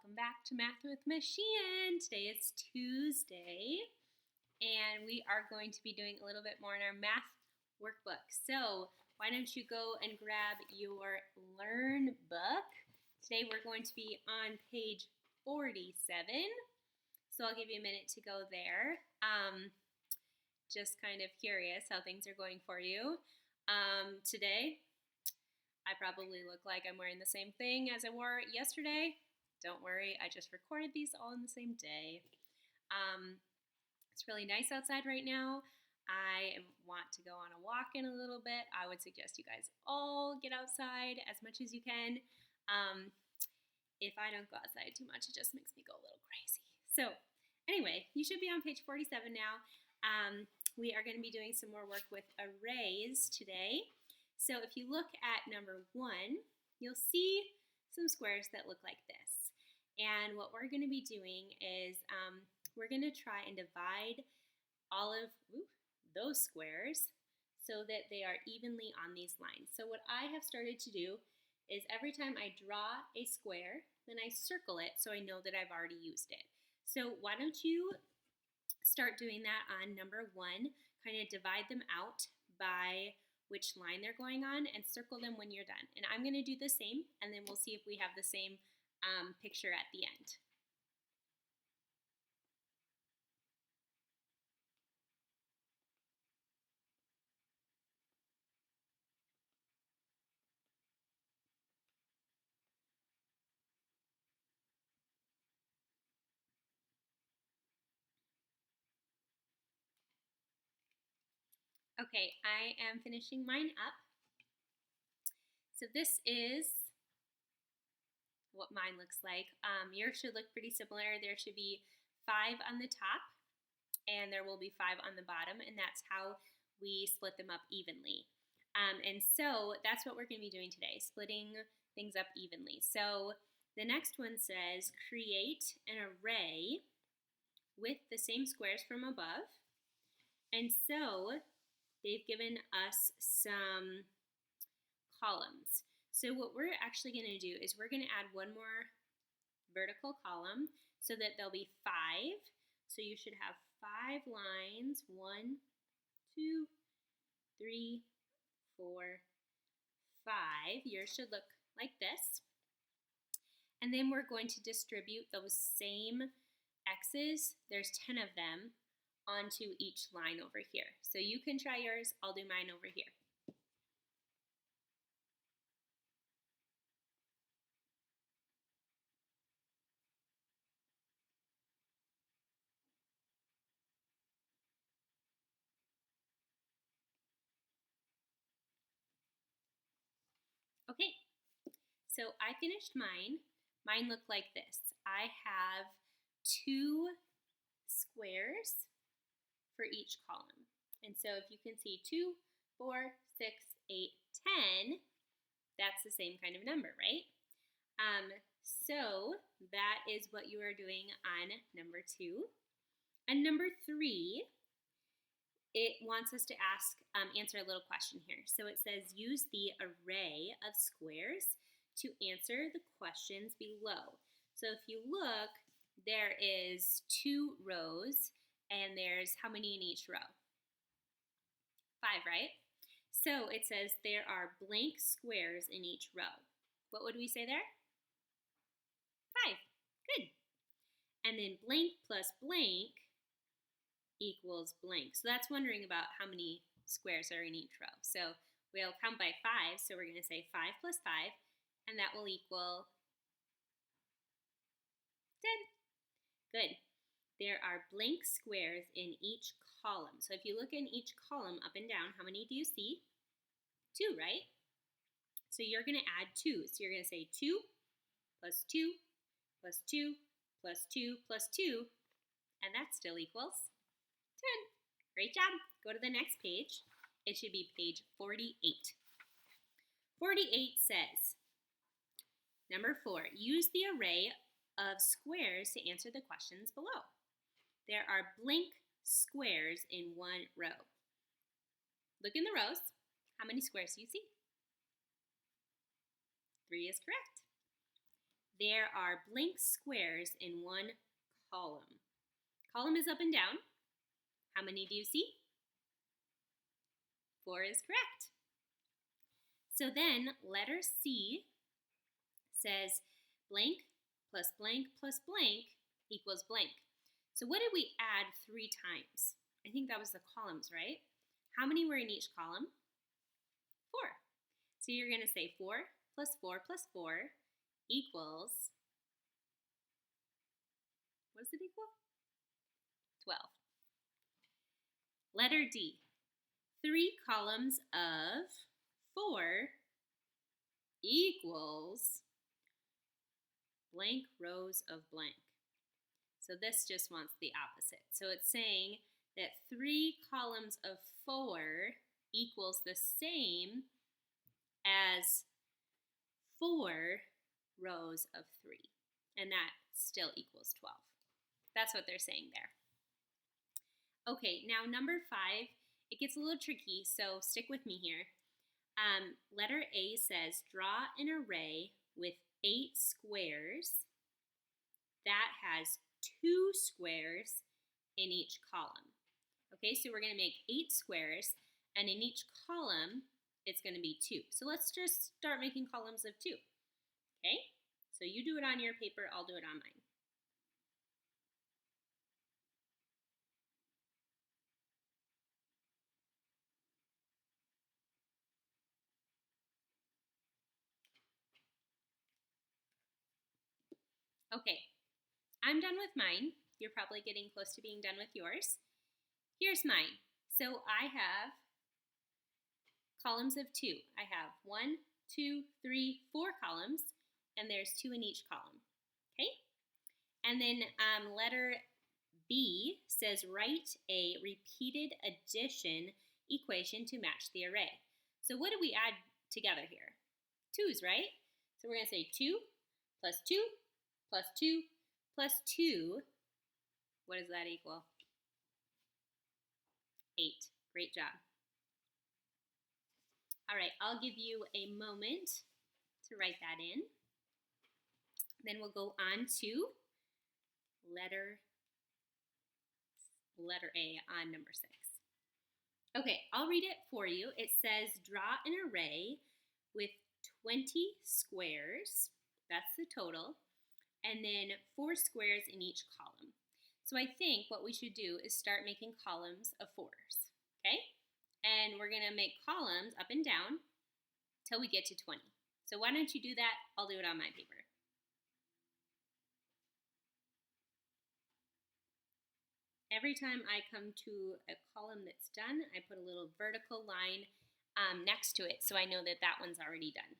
Welcome back to Math with Miss Sheehan. Today is Tuesday, and we are going to be doing a little bit more in our math workbook. So why don't you go and grab your Learn book. Today we're going to be on page 47. So I'll give you a minute to go there. Just kind of curious how things are going for you. Today, I probably look like I'm wearing the same thing as I wore yesterday. Don't worry, I just recorded these all in the same day. It's really nice outside right now. I want to go on a walk in a little bit. I would suggest you guys all get outside as much as you can. If I don't go outside too much, it just makes me go a little crazy. So anyway, you should be on page 47 now. We are going to be doing some more work with arrays today. So if you look at number 1, you'll see some squares that look like this. And what we're going to be doing is we're going to try and divide all of those squares so that they are evenly on these lines. So what I have started to do is every time I draw a square, then I circle it so I know that I've already used it. So why don't you start doing that on number 1, kind of divide them out by which line they're going on and circle them when you're done. And I'm going to do the same, and then we'll see if we have the same picture at the end. Okay, I am finishing mine up. So this is what mine looks like. Yours should look pretty similar. There should be 5 on the top, and there will be 5 on the bottom, and that's how we split them up evenly. And so that's what we're going to be doing today, splitting things up evenly. So the next one says, create an array with the same squares from above. And so they've given us some columns. So what we're actually going to do is we're going to add one more vertical column so that there'll be 5. So you should have 5 lines, 1, 2, 3, 4, 5. Yours should look like this. And then we're going to distribute those same X's, there's 10 of them, onto each line over here. So you can try yours, I'll do mine over here. Okay, so I finished mine. Mine looked like this. I have 2 squares for each column. And so if you can see 2, 4, 6, 8, 10, that's the same kind of number, right? So that is what you are doing on number 2. And number 3, it wants us to answer a little question here. So it says, use the array of squares to answer the questions below. So if you look, there is 2 rows, and there's how many in each row? 5, right? So it says there are blank squares in each row. What would we say there? 5. Good. And then blank plus blank equals blank. So that's wondering about how many squares are in each row. So we'll count by 5, so we're going to say 5 plus 5, and that will equal 10. Good. There are blank squares in each column. So if you look in each column up and down, how many do you see? 2, right? So you're going to add 2. So you're going to say 2 plus 2 plus 2 plus 2 plus 2, and that still equals 10. Great job. Go to the next page. It should be page 48. 48 says, number 4, use the array of squares to answer the questions below. There are blank squares in one row. Look in the rows. How many squares do you see? 3 is correct. there are blank squares in one column. Column is up and down. How many do you see? 4 is correct. So then letter C says blank plus blank plus blank equals blank. So what did we add 3 times? I think that was the columns, right? How many were in each column? 4. So you're going to say 4 plus 4 plus 4 equals, what does it equal? 12. Letter D, 3 columns of 4 equals blank rows of blank. So this just wants the opposite. So it's saying that 3 columns of 4 equals the same as 4 rows of 3. And that still equals 12. That's what they're saying there. Okay, now number 5, it gets a little tricky, so stick with me here. Letter A says, draw an array with 8 squares that has 2 squares in each column. Okay, so we're going to make 8 squares, and in each column, it's going to be 2. So let's just start making columns of 2. Okay, so you do it on your paper, I'll do it on mine. Okay, I'm done with mine. You're probably getting close to being done with yours. Here's mine. So I have columns of 2. I have 1, 2, 3, 4 columns, and there's 2 in each column. Okay? And then letter B says write a repeated addition equation to match the array. So what do we add together here? 2's, right? So we're going to say 2 plus 2 plus 2 plus 2. What does that equal? 8. Great job. All right, I'll give you a moment to write that in. Then we'll go on to letter A on number 6. Okay, I'll read it for you. It says, draw an array with 20 squares, that's the total, and then 4 squares in each column. So I think what we should do is start making columns of 4s, okay? And we're gonna make columns up and down till we get to 20. So why don't you do that? I'll do it on my paper. Every time I come to a column that's done, I put a little vertical line next to it so I know that that one's already done.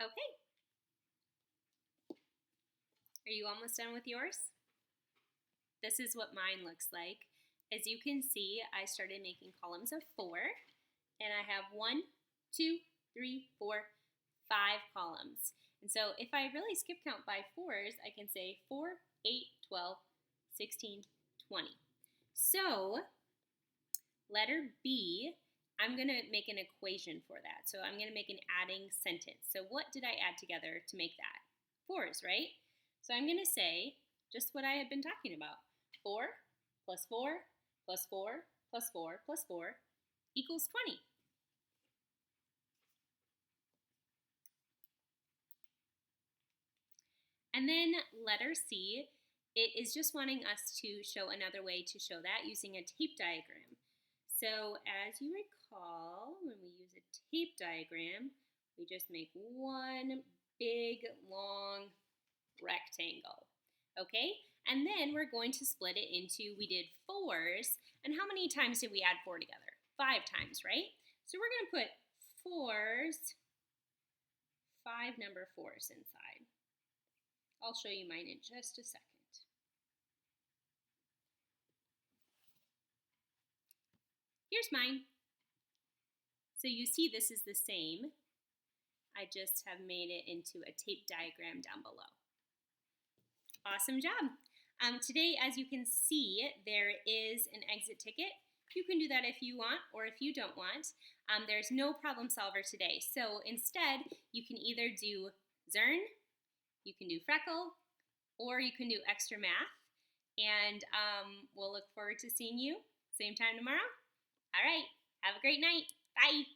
Okay. Are you almost done with yours? This is what mine looks like. As you can see, I started making columns of 4, and I have 1, 2, 3, 4, 5 columns. And so if I really skip count by 4s, I can say 4, 8, 12, 16, 20. So letter B, I'm going to make an equation for that. So I'm going to make an adding sentence. So what did I add together to make that? 4s, right? So I'm going to say just what I had been talking about. 4 plus 4 plus 4 plus 4 plus 4 equals 20. And then letter C, it is just wanting us to show another way to show that using a tape diagram. So as you recall, when we use a tape diagram, we just make one big, long rectangle, okay? And then we're going to split it into, we did 4s, and how many times did we add 4 together? 5 times, right? So we're going to put 4s, 5 number 4s inside. I'll show you mine in just a second. Here's mine. So you see this is the same. I just have made it into a tape diagram down below. Awesome job. Today, as you can see, there is an exit ticket. You can do that if you want or if you don't want. There's no problem solver today. So instead, you can either do Zern, you can do Freckle, or you can do extra math. And we'll look forward to seeing you same time tomorrow. All right, have a great night. Bye.